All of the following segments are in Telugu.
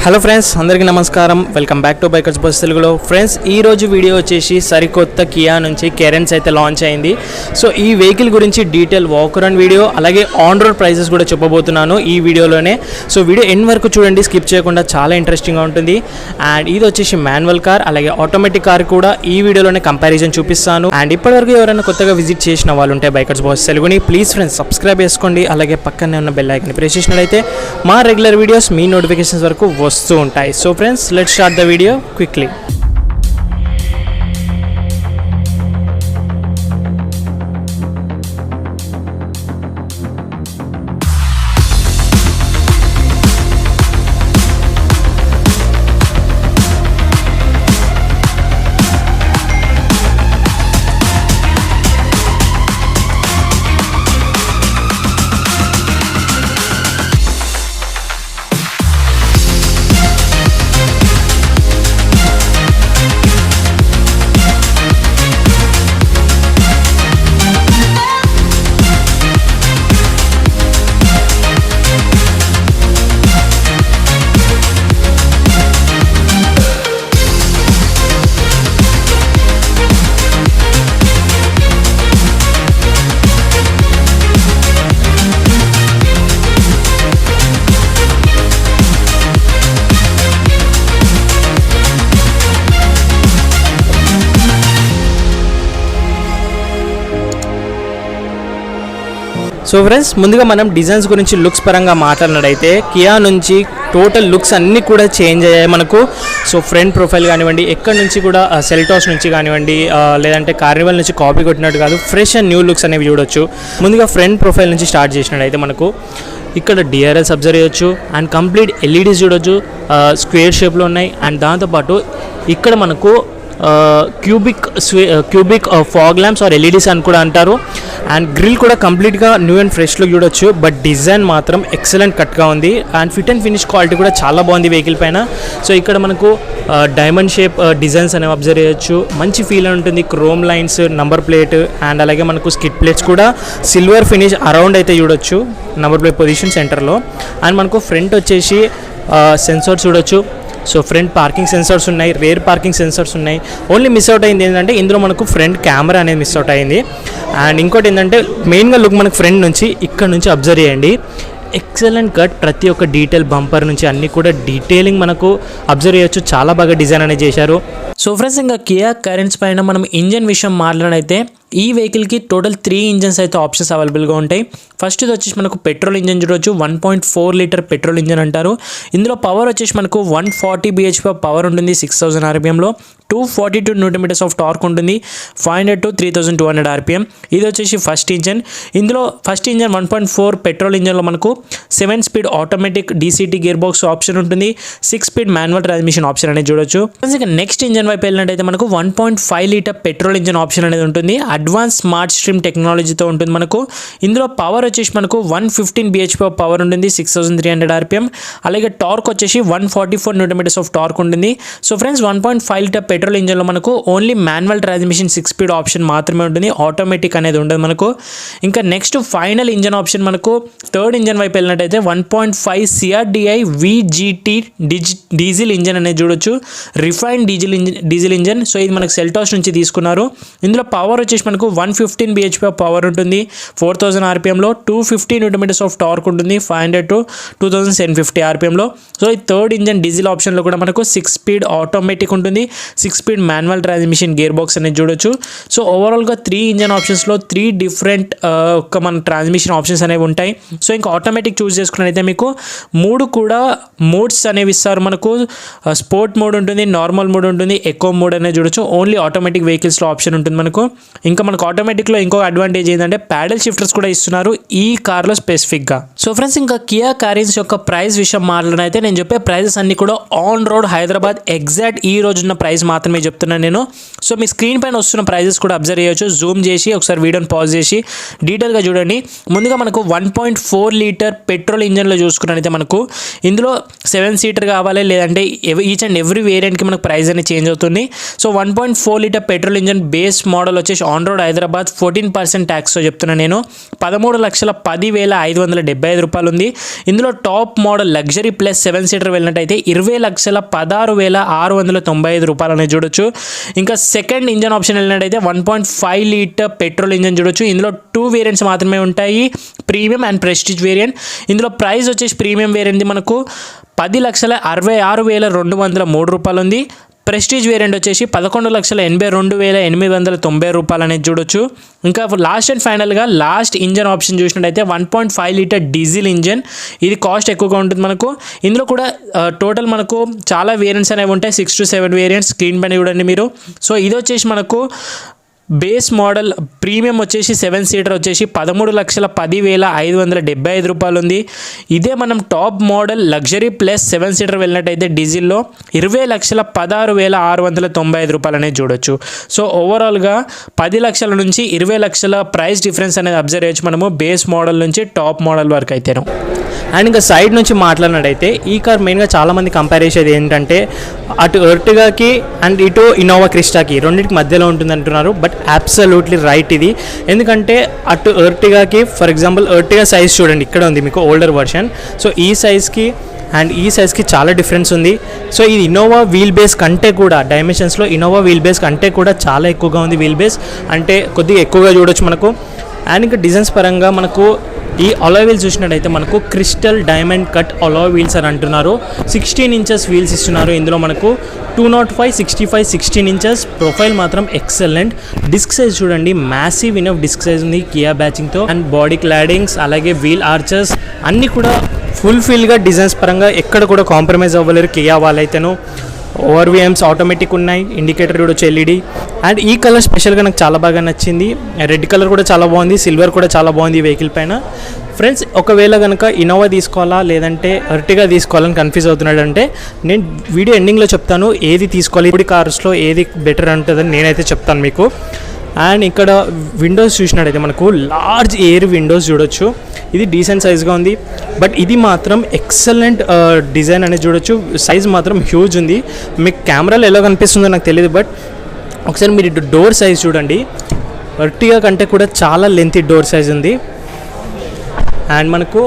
హలో ఫ్రెండ్స్, అందరికీ నమస్కారం. Welcome back to bikers bus తెలుగులో. ఫ్రెండ్స్, ఈరోజు వీడియో వచ్చేసి సరికొత్త కియా నుంచి కెరెన్స్ అయితే లాంచ్ అయింది. సో ఈ వెహికల్ గురించి డీటెయిల్ వాక్ అరౌండ్ వీడియో అలాగే ఆన్ రోడ్ ప్రైసెస్ కూడా చెప్పబోతున్నాను ఈ వీడియోలోనే. సో వీడియో ఎండ్ వరకు చూడండి, స్కిప్ చేయకుండా, చాలా ఇంట్రెస్టింగ్గా ఉంటుంది. అండ్ ఇది వచ్చేసి మాన్యువల్ కార్ అలాగే ఆటోమేటిక్ కార్ కూడా ఈ వీడియోలోనే కంపారిజన్ చూపిస్తాను. అండ్ ఇప్పటివరకు ఎవరైనా కొత్తగా విజిట్ చేసిన వాళ్ళు ఉంటే బైకర్స్ బస్ తెలుగుని ప్లీజ్ ఫ్రెండ్స్ సబ్స్క్రైబ్ చేసుకోండి. అలాగే పక్కనే ఉన్న బెల్ ఐకాన్ ప్రెస్ చేసినట్లయితే మా రెగ్యులర్ వీడియోస్ మీ నోటిఫికేషన్స్ వరకు వస్తూ ఉంటాయి. So friends, let's start the video quickly. So friends, ముందుగా మనం డిజైన్స్ గురించి లుక్స్ పరంగా మాట్లాడినట్టయితే కియా నుంచి టోటల్ లుక్స్ అన్నీ కూడా చేంజ్ అయ్యాయి మనకు. సో ఫ్రంట్ ప్రొఫైల్ కానివ్వండి, ఎక్కడి నుంచి కూడా సెల్టాస్ నుంచి కానివ్వండి, లేదంటే కార్నివల్ నుంచి కాపీ కొట్టినట్టు కాదు, ఫ్రెష్ అండ్ న్యూ లుక్స్ అనేవి చూడొచ్చు. ముందుగా ఫ్రంట్ ప్రొఫైల్ నుంచి స్టార్ట్ చేసినట్టయితే మనకు ఇక్కడ డిఆర్ఎల్స్ అబ్జర్వ్ చేయొచ్చు అండ్ కంప్లీట్ ఎల్ఈడీస్ చూడొచ్చు, స్క్వేర్ షేప్లో ఉన్నాయి. అండ్ దాంతోపాటు ఇక్కడ మనకు cubic fog lamps or LEDs అని కూడా అంటారు. అండ్ గ్రిల్ కూడా కంప్లీట్గా న్యూ అండ్ ఫ్రెష్లో చూడొచ్చు. బట్ డిజైన్ మాత్రం ఎక్సలెంట్ కట్గా ఉంది. And fit and finish quality కూడా చాలా బాగుంది వెహికల్ పైన. సో ఇక్కడ మనకు డైమండ్ షేప్ డిజైన్స్ అనేవి అబ్జర్వ్ చేయొచ్చు. మంచి ఫీల్ ఉంటుంది. Chrome lines, number plate and అలాగే మనకు స్కిడ్ ప్లేట్స్ కూడా సిల్వర్ ఫినిష్ అరౌండ్ అయితే చూడొచ్చు నంబర్ ప్లేట్ పొజిషన్ సెంటర్లో. అండ్ మనకు ఫ్రంట్ వచ్చేసి సెన్సార్స్ చూడొచ్చు. సో ఫ్రంట్ పార్కింగ్ సెన్సార్స్ ఉన్నాయి, రేర్ పార్కింగ్ సెన్సార్స్ ఉన్నాయి. ఓన్లీ మిస్ అవుట్ అయింది ఏంటంటే ఇందులో మనకు ఫ్రంట్ కెమెరా అనేది మిస్ అవుట్ అయింది. అండ్ ఇంకోటి ఏంటంటే మెయిన్గా లుక్ మనకు ఫ్రంట్ నుంచి ఇక్కడ నుంచి అబ్జర్వ్ చేయండి. ఎక్సలెంట్ కట్, ప్రతి ఒక్క డీటెయిల్ బంపర్ నుంచి అన్నీ కూడా డీటెయిలింగ్ మనకు అబ్జర్వ్ చేయొచ్చు. చాలా బాగా డిజైన్ అనేది చేశారు. సో ఫ్రెండ్స్, ఇంకా కియా కరెన్స్ పైన మనం ఇంజన్ విషయం మాట్లాడైతే ఈ వెహికల్కి టోటల్ 3 ఇంజన్స్ అయితే ఆప్షన్స్ అవైలబుల్గా ఉంటాయి. ఫస్ట్ ఇది వచ్చేసి మనకు పెట్రోల్ ఇంజన్ చూడవచ్చు. 1.4 లీటర్ పెట్రోల్ ఇంజన్ అంటారు. ఇందులో పవర్ వచ్చేసి మనకు 140 bhp పవర్ ఉంటుంది 6000 RPMలో. 242 Nm ఆఫ్ టార్క్ ఉంటుంది. 500 to 3200 RPM. ఇది వచ్చేసి ఫస్ట్ ఇంజన్. ఇందులో ఫస్ట్ ఇంజన్ 1.4 పెట్రోల్ ఇంజన్లో మనకు 7 speed automatic DCT gear box option ఉంటుంది. 6 స్పీడ్ మాన్యువల్ ట్రాన్స్మిషన్ ఆప్షన్ అనేది చూడొచ్చు. నెక్స్ట్ ఇంజన్ వైపు వెళ్ళినట్టయితే మనకు 1.5 లీటర్ పెట్రోల్ ఇంజన్ ఆప్షన్ అనేది ఉంటుంది. అడ్వాన్స్ స్మార్ట్ స్ట్రీమ్ టెక్నాలజీతో ఉంటుంది మనకు. ఇందులో పవర్ వచ్చేసి మనకు 115 bhp పవర్ ఉంటుంది 6300 RPM. అలాగే టార్క్ వచ్చేసి 144 Nm ఆఫ్ టార్క్ ఉంటుంది. సో ఫ్రెండ్స్, 1.5 లీటర్ పెట్రోల్ ఇంజన్లో మనకు only manual transmission 6 speed option మాత్రమే ఉంటుంది. ఆటోమేటిక్ అనేది ఉండదు మనకు. ఇంకా నెక్స్ట్ ఫైనల్ ఇంజన్ ఆప్షన్ మనకు థర్డ్ ఇంజన్ వైపు వెళ్ళినట్టయితే 1.5 CRDI VGT డీజిల్ ఇంజన్ అనేది చూడొచ్చు. Refined diesel engine. సో ఇది మనకు సెల్టాస్ నుంచి తీసుకున్నారు. ఇందులో పవర్ వచ్చేసి మనకు 115 bhp పవర్ ఉంటుంది 4000 RPMలో. 250 Nm ఆఫ్ టార్క్ ఉంటుంది 500 to 2750 RPMలో. సో ఈ థర్డ్ ఇంజన్ డీజిల్ ఆప్షన్లో కూడా మనకు 6 స్పీడ్ ఆటోమేటిక్ ఉంటుంది, 6 speed manual transmission gear box అనేది చూడొచ్చు. సో ఓవరాల్గా 3 ఇంజన్ ఆప్షన్స్లో 3 డిఫరెంట్ మన ట్రాన్స్మిషన్ ఆప్షన్స్ అనేవి ఉంటాయి. సో ఇంకా ఆటోమేటిక్ చూస్ చేసుకున్నట్టయితే మీకు 3 కూడా మోడ్స్ అనేవి ఇస్తారు మనకు. స్పోర్ట్ మోడ్ ఉంటుంది, నార్మల్ మోడ్ ఉంటుంది, ఎకో మోడ్ అనేది చూడొచ్చు. ఓన్లీ ఆటోమేటిక్ వెహికల్స్లో ఆప్షన్ ఉంటుంది మనకు. ఇంకా మనకు ఆటోమేటిక్లో ఇంకో అడ్వాంటేజ్ ఏంటంటే ప్యాడల్ షిఫ్టర్స్ కూడా ఇస్తున్నారు ఈ కార్లో స్పెసిఫిక్గా. సో ఫ్రెండ్స్, ఇంకా కియా కరెన్స్ యొక్క ప్రైస్ విషయం మాట్లాడినైతే నేను చెప్పే ప్రైజెస్ అన్ని కూడా ఆన్ రోడ్ హైదరాబాద్ ఎగ్జాక్ట్ ఈ రోజున్న ప్రైస్ మాత్రమే చెప్తున్నాను నేను. సో మీ స్క్రీన్ పైన వస్తున్న ప్రైజెస్ కూడా అబ్జర్వ్ చేయొచ్చు. జూమ్ చేసి ఒకసారి వీడియోని పాజ్ చేసి డీటెయిల్గా చూడండి. ముందుగా మనకు 1.4 లీటర్ పెట్రోల్ ఇంజన్లో చూసుకున్నట్టయితే మనకు ఇందులో 7 సీటర్ కావాలి, లేదంటే ఈచ్ అండ్ ఎవ్రీ వేరియంట్కి మనకు ప్రైస్ అనేది చేంజ్ అవుతుంది. So 1.4 litre petrol engine base model వచ్చేసి ఆన్ రోడ్ హైదరాబాద్ 14% ట్యాక్స్తో చెప్తున్నాను నేను. 13,10,575 రూపాయలు ఉంది. ఇందులో top model luxury plus 7 seater వెళ్ళినట్టయితే 20,16,695 రూపాయలు అనేది చూడొచ్చు. ఇంకా సెకండ్ ఇంజన్ ఆప్షన్ వెళ్ళినట్టయితే 1.5 లీటర్ పెట్రోల్ ఇంజన్ చూడొచ్చు. ఇందులో 2 వేరియంట్స్ మాత్రమే ఉంటాయి, ప్రీమియం అండ్ ప్రెస్టీజ్ వేరియంట్. ఇందులో ప్రైస్ వచ్చేసి ప్రీమియం వేరియంట్ మనకు 10,66,203 రూపాయలు ఉంది. ప్రెస్టీజ్ వేరియంట్ వచ్చేసి 11,82,890 రూపాయలు అనేది చూడొచ్చు. ఇంకా లాస్ట్ అండ్ ఫైనల్గా లాస్ట్ ఇంజన్ ఆప్షన్ చూసినట్టయితే 1.5 లీటర్ డీజిల్ ఇంజన్. ఇది కాస్ట్ ఎక్కువగా ఉంటుంది మనకు. ఇందులో కూడా టోటల్ మనకు చాలా వేరియంట్స్ అనేవి ఉంటాయి, 6 to 7 వేరియంట్స్. స్క్రీన్ పైన చూడండి మీరు. సో ఇది వచ్చేసి మనకు బేస్ మోడల్ ప్రీమియం వచ్చేసి 7 సీటర్ వచ్చేసి 13,10,575 రూపాయలు ఉంది. ఇదే మనం top model luxury plus 7 seater వెళ్ళినట్టయితే డీజిల్లో 20,16,695 రూపాయలు అనేది చూడొచ్చు. సో ఓవరాల్గా 10 లక్షల నుంచి 20 లక్షల ప్రైస్ డిఫరెన్స్ అనేది అబ్జర్వ్ చేయొచ్చు మనము బేస్ మోడల్ నుంచి టాప్ మోడల్ వరకు అయితేను. అండ్ ఇంకా సైడ్ నుంచి మాట్లాడినట్టయితే ఈ కార్ మెయిన్గా చాలామంది కంపేర్ చేసేది ఏంటంటే అటు ఎర్టిగాకి అండ్ ఇటు ఇన్నోవా క్రిస్టాకి రెండింటికి మధ్యలో ఉంటుంది అంటున్నారు. బట్ అబ్సల్యూట్లీ రైట్ ఇది. ఎందుకంటే అటు ఎర్టిగాకి ఫర్ ఎగ్జాంపుల్ ఎర్టిగా సైజ్ చూడండి, ఇక్కడ ఉంది మీకు ఓల్డర్ వర్షన్. సో ఈ సైజ్కి అండ్ ఈ సైజ్కి చాలా డిఫరెన్స్ ఉంది. సో ఇది ఇన్నోవా వీల్ బేస్ కంటే కూడా డైమెన్షన్స్లో ఇన్నోవా వీల్ బేస్ కంటే కూడా చాలా ఎక్కువగా ఉంది. వీల్ బేస్ అంటే కొద్దిగా ఎక్కువగా చూడొచ్చు మనకు. అండ్ ఇంకా డిజైన్స్ పరంగా మనకు ఈ అలాయ్ వీల్స్ చూసినట్టయితే మనకు crystal diamond cut alloy wheels అని అంటున్నారు. 16 ఇంచెస్ వీల్స్ ఇస్తున్నారు. ఇందులో మనకు 205, 65, 16 ఇంచెస్. ప్రొఫైల్ మాత్రం ఎక్సలెంట్. డిస్క్ సైజ్ చూడండి, మ్యాసివ్ ఇనఫ్ డిస్క్ సైజ్ ఉంది కియా బ్యాచింగ్తో. అండ్ బాడీ క్లాడింగ్స్ అలాగే వీల్ ఆర్చెస్ అన్నీ కూడా ఫుల్ఫిల్గా డిజైన్స్ పరంగా ఎక్కడ కూడా కాంప్రమైజ్ అవ్వలేరు కియా వాళ్ళైతేను. ఓఆర్వీఎమ్స్ ఆటోమేటిక్ ఉన్నాయి, ఇండికేటర్ కూడా వచ్చి ఎల్ఈడి. అండ్ ఈ కలర్ స్పెషల్గా నాకు చాలా బాగా నచ్చింది. రెడ్ కలర్ కూడా చాలా బాగుంది, సిల్వర్ కూడా చాలా బాగుంది ఈ వెహికల్ పైన. ఫ్రెండ్స్ ఒకవేళ కనుక ఇన్నోవా తీసుకోవాలా లేదంటే ఎర్టిగా తీసుకోవాలని కన్ఫ్యూజ్ అవుతున్నాడంటే నేను వీడియో ఎండింగ్లో చెప్తాను ఏది తీసుకోవాలి, ఇప్పుడు కార్స్లో ఏది బెటర్ ఉంటుందని నేనైతే చెప్తాను మీకు. అండ్ ఇక్కడ విండోస్ చూసినట్టయితే మనకు లార్జ్ ఎయిర్ విండోస్ చూడొచ్చు. ఇది డీసెంట్ సైజ్గా ఉంది. బట్ ఇది మాత్రం ఎక్సలెంట్ డిజైన్ అనేది చూడొచ్చు. సైజ్ మాత్రం హ్యూజ్ ఉంది. మీకు కెమెరాలో ఎలా కనిపిస్తుందో నాకు తెలియదు, బట్ ఒకసారి మీరు డోర్ సైజ్ చూడండి. ఎర్టిగా కంటే కూడా చాలా లెంతీ డోర్ సైజ్ ఉంది. అండ్ మనకు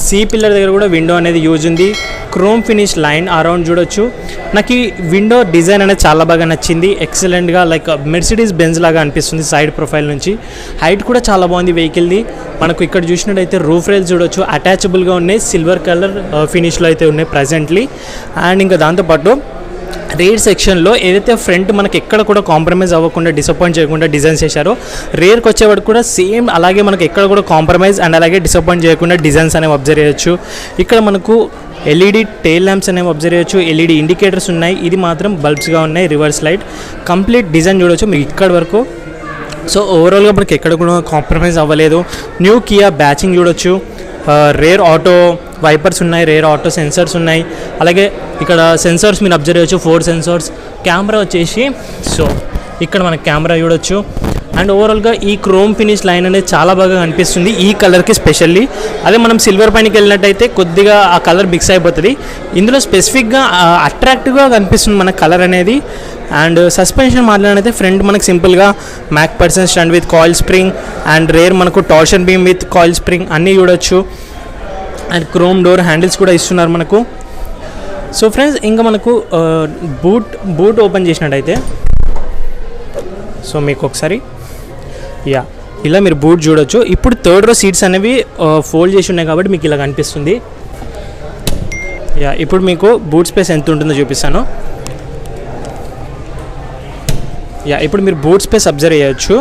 సీ పిల్లర్ దగ్గర కూడా విండో అనేది యూజ్ ఉంది. క్రోమ్ ఫినిష్ లైన్ అరౌండ్ చూడొచ్చు. నాకు ఈ విండో డిజైన్ అనేది చాలా బాగా నచ్చింది. ఎక్సలెంట్గా లైక్ మెర్సిడీస్ బెంజ్ లాగా అనిపిస్తుంది సైడ్ ప్రొఫైల్ నుంచి. హైట్ కూడా చాలా బాగుంది వెహికల్ది. మనకు ఇక్కడ చూసినట్టయితే రూఫ్ రైల్స్ చూడొచ్చు, అటాచబుల్గా ఉన్నాయి, సిల్వర్ కలర్ ఫినిష్లో అయితే ఉన్నాయి ప్రజెంట్లీ. అండ్ ఇంకా దాంతోపాటు రేర్ సెక్షన్లో ఏదైతే ఫ్రంట్ మనకి ఎక్కడ కూడా కాంప్రమైజ్ అవ్వకుండా డిసప్పాయింట్ చేయకుండా డిజైన్స్ చేశారో రేర్కి వచ్చేవాడు కూడా సేమ్ అలాగే మనకు ఎక్కడ కూడా కాంప్రమైజ్ అండ్ అలాగే డిసప్పాయింట్ చేయకుండా డిజైన్స్ అనేవి అబ్జర్వ్ చేయొచ్చు. ఇక్కడ మనకు ఎల్ఈడి టెయిల్ ల్యాంప్స్ అనేవి అబ్జర్వ్ చేయొచ్చు, ఎల్ఈడి ఇండికేటర్స్ ఉన్నాయి. ఇది మాత్రం బల్బ్స్గా ఉన్నాయి, రివర్స్ లైట్. కంప్లీట్ డిజైన్ చూడొచ్చు మీకు ఇక్కడ వరకు. సో ఓవరాల్గా మనకి ఎక్కడ కూడా కాంప్రమైజ్ అవ్వలేదు. న్యూ కియా బ్యాచింగ్ చూడొచ్చు. రేర్ ఆటో వైపర్స్ ఉన్నాయి, రేర్ ఆటో సెన్సర్స్ ఉన్నాయి. అలాగే ఇక్కడ సెన్సర్స్ మీరు అబ్జర్వ్ చేయొచ్చు, 4 సెన్సర్స్. కెమెరా వచ్చేసి సో ఇక్కడ మనకి కెమెరా చూడొచ్చు. అండ్ ఓవరాల్గా ఈ క్రోమ్ ఫినిష్ లైన్ అనేది చాలా బాగా కనిపిస్తుంది ఈ కలర్కి స్పెషల్లీ. అదే మనం సిల్వర్ పైనకి వెళ్ళినట్టయితే కొద్దిగా ఆ కలర్ మిక్స్ అయిపోతుంది. ఇందులో స్పెసిఫిక్గా అట్రాక్టివ్గా కనిపిస్తుంది మన కలర్ అనేది. అండ్ సస్పెన్షన్ మాట్లాడినైతే ఫ్రంట్ మనకు సింపుల్గా McPherson stand with coil spring and rear మనకు torsion beam with coil spring అన్నీ చూడొచ్చు. అండ్ క్రోమ్ డోర్ హ్యాండిల్స్ కూడా ఇస్తున్నారు మనకు. సో ఫ్రెండ్స్ ఇంకా మనకు బూట్ ఓపెన్ చేసినట్టయితే సో మీకు ఒకసారి ఇలా మీరు బూట్ చూడొచ్చు. ఇప్పుడు 3rd రో సీట్స్ అనేవి ఫోల్డ్ చేసి ఉన్నాయి కాబట్టి మీకు ఇలా కనిపిస్తుంది. ఇప్పుడు మీకు బూట్ స్పేస్ ఎంత ఉంటుందో చూపిస్తాను. ఇప్పుడు మీరు బూట్ స్పేస్ అబ్జర్వ్ చేయొచ్చు.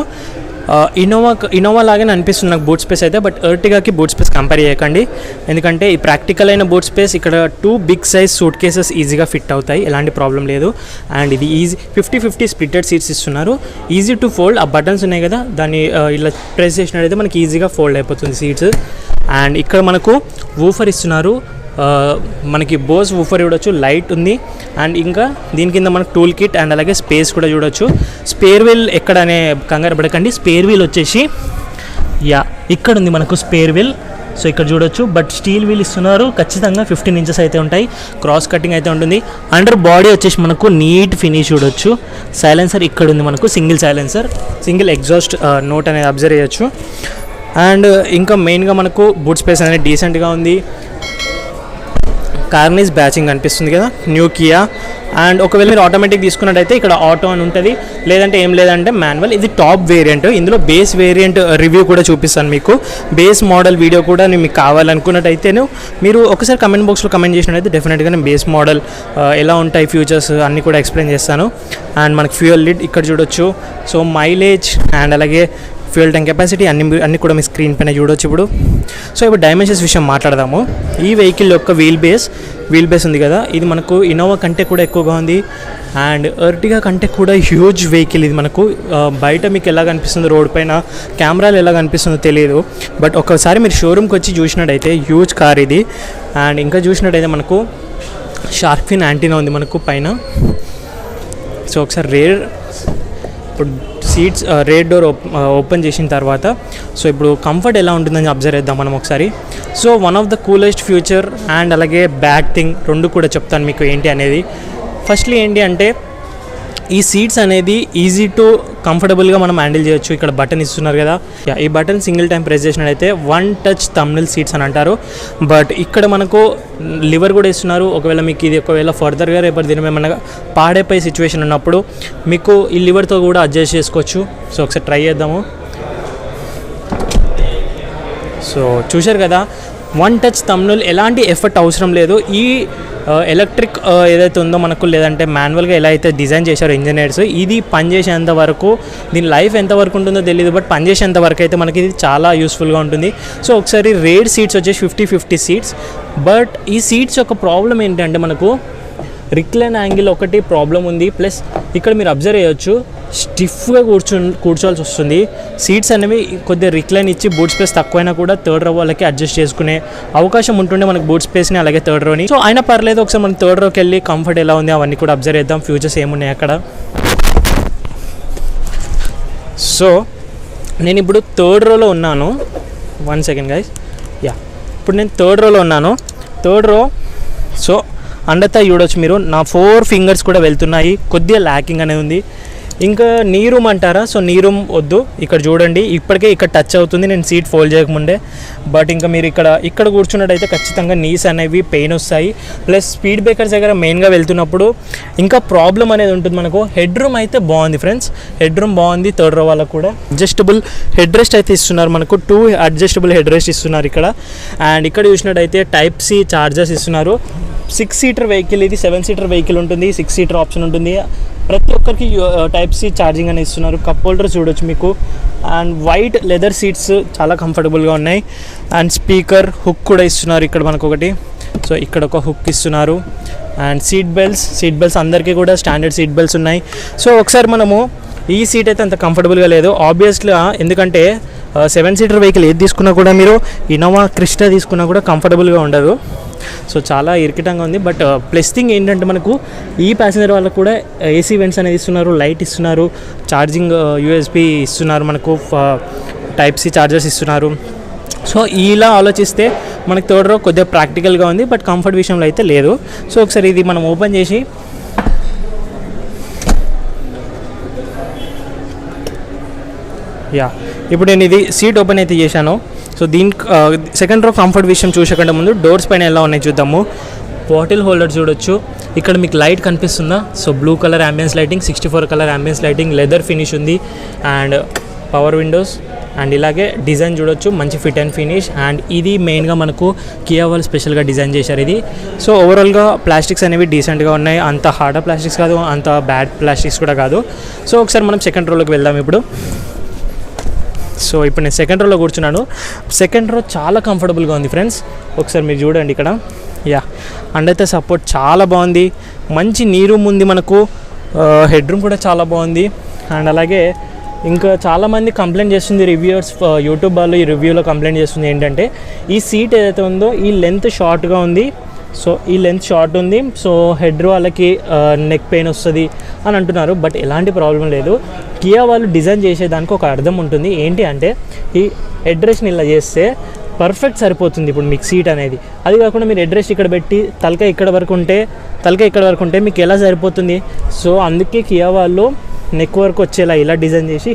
ఇన్నోవా లాగానే అనిపిస్తుంది నాకు బూట్ స్పేస్ అయితే. బట్ ఎర్టిగాకి బూట్ స్పేస్ కంపేర్ చేయకండి, ఎందుకంటే ఈ ప్రాక్టికల్ అయిన బూట్ స్పేస్ ఇక్కడ 2 బిగ్ సైజ్ సూట్ కేసెస్ ఈజీగా ఫిట్ అవుతాయి, ఎలాంటి ప్రాబ్లం లేదు. అండ్ ఇది ఈజీ 50-50 స్ప్లిటెడ్ సీట్స్ ఇస్తున్నారు. Easy to fold. ఆ బటన్స్ ఉన్నాయి కదా, దాన్ని ఇలా ప్రెస్ చేసినట్టయితే మనకి ఈజీగా ఫోల్డ్ అయిపోతుంది సీట్స్. అండ్ ఇక్కడ మనకు వూఫర్ ఇస్తున్నారు. మనకి బోస్ వూఫర్ చూడొచ్చు, లైట్ ఉంది. అండ్ ఇంకా దీని కింద మనకు టూల్ కిట్ అండ్ అలాగే స్పేస్ కూడా చూడొచ్చు. స్పేర్ వీల్ ఎక్కడనే కంగారు పడకండి. స్పేర్ వీల్ వచ్చేసి ఇక్కడ ఉంది మనకు స్పేర్ వీల్. సో ఇక్కడ చూడొచ్చు, బట్ స్టీల్ వీల్ ఇస్తున్నారు, ఖచ్చితంగా 15 ఇంచెస్ అయితే ఉంటాయి, క్రాస్ కటింగ్ అయితే ఉంటుంది. అండర్ బాడీ వచ్చేసి మనకు నీట్ ఫినిష్ చూడొచ్చు. సైలెన్సర్ ఇక్కడ ఉంది మనకు, single silencer, single exhaust note అనేది అబ్జర్వ్ చేయొచ్చు. అండ్ ఇంకా మెయిన్గా మనకు బూట్ స్పేస్ అనేది డీసెంట్గా ఉంది. కార్నిస్ బ్యాచింగ్ అనిపిస్తుంది కదా, న్యూ కియా. అండ్ ఒకవేళ మీరు ఆటోమేటిక్ తీసుకున్నట్టయితే ఇక్కడ ఆటో అని ఉంటుంది, లేదంటే ఏం లేదంటే మాన్యువల్. ఇది టాప్ వేరియంట్. ఇందులో బేస్ వేరియంట్ రివ్యూ కూడా చూపిస్తాను మీకు, బేస్ మోడల్ వీడియో కూడా నేను మీకు కావాలనుకున్నట్టయితేను మీరు ఒకసారి కమెంట్ బాక్స్లో కమెంట్ చేసినట్టయితే డెఫినెట్గా నేను బేస్ మోడల్ ఎలా ఉంటాయి ఫ్యూచర్స్ అన్నీ కూడా ఎక్స్ప్లెయిన్ చేస్తాను. అండ్ మనకి ఫ్యూయల్ లిడ్ ఇక్కడ చూడొచ్చు. సో మైలేజ్ అండ్ అలాగే ఫ్యూయల్ ట్యాంక్ కెపాసిటీ అన్నీ కూడా మీ స్క్రీన్ పైన చూడవచ్చు ఇప్పుడు. సో ఇప్పుడు డైమెన్షన్స్ విషయం మాట్లాడదాము. ఈ వెహికల్ యొక్క వీల్ బేస్ ఉంది కదా, ఇది మనకు ఇన్నోవా కంటే కూడా ఎక్కువగా ఉంది. అండ్ ఎర్టిగా కంటే కూడా హ్యూజ్ వెహికల్ ఇది. మనకు బయట మీకు ఎలా కనిపిస్తుందో, రోడ్ పైన కెమెరాలు ఎలా కనిపిస్తుందో తెలియదు, బట్ ఒకసారి మీరు షోరూమ్కి వచ్చి చూసినట్టయితే హ్యూజ్ కార్ ఇది. అండ్ ఇంకా చూసినట్టయితే మనకు షార్క్ ఫిన్ యాంటీనా ఉంది మనకు పైన. సో ఒకసారి ఇప్పుడు సీట్స్ రేర్ డోర్ ఓపెన్ చేసిన తర్వాత సో ఇప్పుడు కంఫర్ట్ ఎలా ఉంటుందని అబ్జర్వ్ చేద్దాం మనం ఒకసారి. So one of the coolest future and అలాగే బ్యాడ్ థింగ్ రెండు కూడా చెప్తాను మీకు ఏంటి అనేది. ఫస్ట్లీ ఏంటి అంటే ఈ సీట్స్ అనేది ఈజీ టు కంఫర్టబుల్గా మనం హ్యాండిల్ చేయొచ్చు. ఇక్కడ బటన్ ఇస్తున్నారు కదా, ఈ బటన్ సింగిల్ టైం ప్రెస్ చేసినట్టయితే వన్ టచ్ థంబ్నెయిల్ సీట్స్ అని అంటారు. బట్ ఇక్కడ మనకు లివర్ కూడా ఇస్తున్నారు. ఒకవేళ మీకు ఇది ఒకవేళ ఫర్దర్గా రేపటి దినం ఏమన్నా పాడైపోయే సిచ్యువేషన్ ఉన్నప్పుడు మీకు ఈ లివర్తో కూడా అడ్జస్ట్ చేసుకోవచ్చు. సో ఒకసారి ట్రై చేద్దాము. సో చూశారు కదా, వన్ టచ్ థంబ్నెయిల్, ఎలాంటి ఎఫర్ట్ అవసరం లేదు. ఈ ఎలక్ట్రిక్ ఏదైతే ఉందో మనకు, లేదంటే మాన్యువల్గా ఎలా అయితే డిజైన్ చేశారో ఇంజనీర్స్, ఇది పనిచేసేంత వరకు, దీని లైఫ్ ఎంతవరకు ఉంటుందో తెలియదు, బట్ పనిచేసేంత వరకు అయితే మనకి ఇది చాలా యూస్ఫుల్గా ఉంటుంది. సో ఒకసారి రేర్ సీట్స్ వచ్చేసి 50-50 సీట్స్. బట్ ఈ సీట్స్ యొక్క ప్రాబ్లం ఏంటంటే మనకు రిక్లైన్ యాంగిల్ ఒకటి ప్రాబ్లం ఉంది. ప్లస్ ఇక్కడ మీరు అబ్జర్వ్ చేయొచ్చు, స్టిఫ్గా కూర్చోవాల్సి వస్తుంది. సీట్స్ అనేవి కొద్దిగా రిక్లైన్ ఇచ్చి బూట్ స్పేస్ తక్కువైనా కూడా థర్డ్ రో వాళ్ళకి అడ్జస్ట్ చేసుకునే అవకాశం ఉంటుండే మనకు బూట్ స్పేస్ని, అలాగే థర్డ్ రోని. సో అయినా పర్లేదు, ఒకసారి మనం థర్డ్ రోకి వెళ్ళి కంఫర్ట్ ఎలా ఉంది అవన్నీ కూడా అబ్జర్వ్ చేద్దాం, ఫ్యూచర్స్ ఏమున్నాయి అక్కడ. సో నేను ఇప్పుడు థర్డ్ రోలో ఉన్నాను. 1 సెకండ్ గైస్. ఇప్పుడు నేను థర్డ్ రోలో ఉన్నాను. Third row. సో అండతా చూడొచ్చు మీరు, నా 4 ఫింగర్స్ కూడా వెళ్తున్నాయి, కొద్దిగా ల్యాకింగ్ అనేది ఉంది. ఇంకా నీ రూమ్ అంటారా, సో నీ రూమ్ వద్దు. ఇక్కడ చూడండి, ఇప్పటికే ఇక్కడ టచ్ అవుతుంది నేను సీట్ ఫోల్డ్ చేయకముందే. బట్ ఇంకా మీరు ఇక్కడ కూర్చున్నట్టయితే ఖచ్చితంగా నీస్ అనేవి పెయిన్ వస్తాయి. ప్లస్ స్పీడ్ బ్రేకర్స్ దగ్గర మెయిన్గా వెళ్తున్నప్పుడు ఇంకా ప్రాబ్లం అనేది ఉంటుంది మనకు. హెడ్ రూమ్ అయితే బాగుంది ఫ్రెండ్స్, హెడ్ రూమ్ బాగుంది. థర్డ్ రో వాళ్ళకు కూడా అడ్జస్టబుల్ హెడ్ రెస్ట్ అయితే ఇస్తున్నారు మనకు, 2 అడ్జస్టబుల్ హెడ్ రెస్ట్ ఇస్తున్నారు ఇక్కడ. అండ్ ఇక్కడ చూసినట్టయితే టైప్ సి చార్జర్స్ ఇస్తున్నారు. 6 సీటర్ వెహికల్ ఇది, 7 సీటర్ వెహికల్ ఉంటుంది, 6 సీటర్ ఆప్షన్ ఉంటుంది. ప్రతి ఒక్కరికి టైప్ సి ఛార్జింగ్ అని ఇస్తున్నారు. కప్ హోల్డర్ చూడొచ్చు మీకు. అండ్ వైట్ లెదర్ సీట్స్ చాలా కంఫర్టబుల్గా ఉన్నాయి. అండ్ స్పీకర్ హుక్ కూడా ఇస్తున్నారు ఇక్కడ మనకు ఒకటి. సో ఇక్కడ ఒక హుక్ ఇస్తున్నారు. అండ్ సీట్ బెల్ట్స్ అందరికీ కూడా స్టాండర్డ్ సీట్ బెల్ట్స్ ఉన్నాయి. సో ఒకసారి మనము ఈ సీట్ అయితే అంత కంఫర్టబుల్గా లేదు ఆబ్వియస్గా, ఎందుకంటే 7 సీటర్ వెహికల్ ఏది తీసుకున్నా కూడా, మీరు ఇన్నోవా క్రిస్టా తీసుకున్నా కూడా కంఫర్టబుల్గా ఉండదు. సో చాలా ఇరికిటంగా ఉంది. బట్ ప్లస్ థింగ్ ఏంటంటే మనకు ఈ ప్యాసింజర్ వాళ్ళకు కూడా ఏసీ వెంట్స్ అనేది ఇస్తున్నారు, లైట్ ఇస్తున్నారు, ఛార్జింగ్ యూఎస్బి ఇస్తున్నారు, మనకు టైప్ సి ఛార్జర్స్ ఇస్తున్నారు. సో ఇలా ఆలోచిస్తే మనకి థర్డ్ రో కొద్దిగా ప్రాక్టికల్గా ఉంది, బట్ కంఫర్ట్ విషయంలో అయితే లేదు. సో ఒకసారి ఇది మనం ఓపెన్ చేసి ఇప్పుడు నేను ఇది సీట్ ఓపెన్ అయితే చేశాను. సో దీనికి సెకండ్ రో కంఫర్ట్ విషయం చూసే ముందు డోర్స్ పైన ఎలా ఉన్నాయి చూద్దాము. బాటిల్ హోల్డర్ చూడొచ్చు. ఇక్కడ మీకు లైట్ కనిపిస్తుందా? So blue colour ambience lighting, 64 colour ambience lighting, leather finish ఉంది. And power windows. అండ్ ఇలాగే డిజైన్ చూడొచ్చు, మంచి ఫిట్ అండ్ ఫినిష్. అండ్ ఇది మెయిన్గా మనకు కియా వాళ్ళు స్పెషల్గా డిజైన్ చేశారు ఇది. సో ఓవరాల్గా ప్లాస్టిక్స్ అనేవి డీసెంట్గా ఉన్నాయి, అంత హార్డ్ ప్లాస్టిక్స్ కాదు, అంత బ్యాడ్ ప్లాస్టిక్స్ కూడా కాదు. సో ఒకసారి మనం సెకండ్ రోలోకి వెళ్దాం ఇప్పుడు. సో ఇప్పుడు నేను సెకండ్ రోలో కూర్చున్నాను. సెకండ్ రో చాలా కంఫర్టబుల్గా ఉంది ఫ్రెండ్స్, ఒకసారి మీరు చూడండి ఇక్కడ. అండ్ అయితే సపోర్ట్ చాలా బాగుంది, మంచి నీ రూమ్ ఉంది మనకు, హెడ్ రూమ్ కూడా చాలా బాగుంది. అండ్ అలాగే ఇంకా చాలామంది కంప్లైంట్ చేస్తుంది రివ్యూవర్స్, యూట్యూబ్ వాళ్ళు ఈ రివ్యూలో కంప్లైంట్ చేస్తుంది ఏంటంటే ఈ సీట్ ఏదైతే ఉందో ఈ లెంత్ షార్ట్గా ఉంది. సో ఈ లెంత్ షార్ట్ ఉంది, సో హెడ్ వాళ్ళకి నెక్ పెయిన్ వస్తుంది అని అంటున్నారు. బట్ ఎలాంటి ప్రాబ్లం లేదు. కియా వాళ్ళు డిజైన్ చేసేదానికి ఒక అర్థం ఉంటుంది. ఏంటి అంటే ఈ హెడ్ రెస్ట్ని ఇలా చేస్తే పర్ఫెక్ట్ సరిపోతుంది ఇప్పుడు మీకు సీట్ అనేది. అది కాకుండా మీరు హెడ్ రెస్ట్ ఇక్కడ పెట్టి తలకాయ ఇక్కడ వరకు ఉంటే మీకు ఎలా సరిపోతుంది? సో అందుకే కియా వాళ్ళు నెక్ వరకు వచ్చేలా ఇలా డిజైన్ చేసి